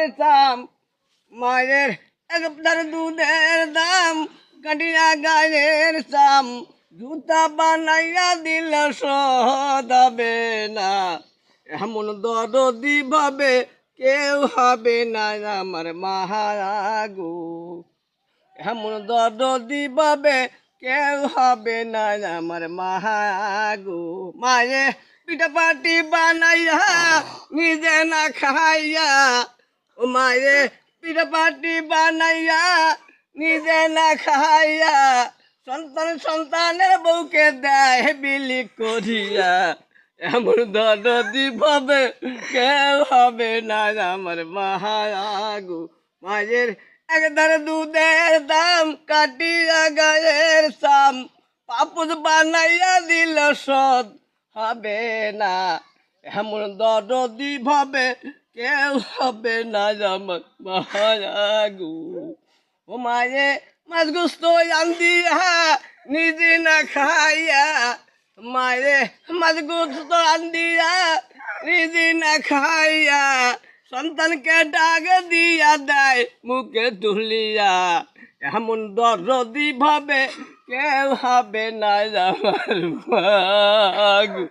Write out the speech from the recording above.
গায়ের চাম মায়ের একবার দুধের দাম কাটিয়া গায়ের চাম জুতা বানাইয়া দিল সদাবে না এমন দরদি ভাবে কেউ হবে না আমার মাহাগো এমন দরদি ভাবে কেউ হবে না আমার মাহাগো মায়ে পিঠা পাটি বানাইয়া নিজে না খাইয়া ও মায়ে পিঠা পাটি বানাইয়া নিজে না খাইয়া সন্তানের বউকে দেয় বিলি করিয়া এমন দরদি ভাবে কেউ হবে না আমার মাহাগো মায়ের একদার দুধের দাম কাটিয়া গায়ের সাম পাপুস বানাইয়া দিল সদ হবে না এমন দরদি ভাবে কেউ হবে না আমার মাহাগো ও মায়ে মাছ গুস্ত আন্দিয়া নিজে না খাইয়া মায়ে মাছ গুস্ত আন্দিয়া নিজে না খাইয়া সন্তানকে ডাক দিয়া দেয় মুখে তুলিয়া এমন দরদি ভাবে কেউ হবে না আমার মাগো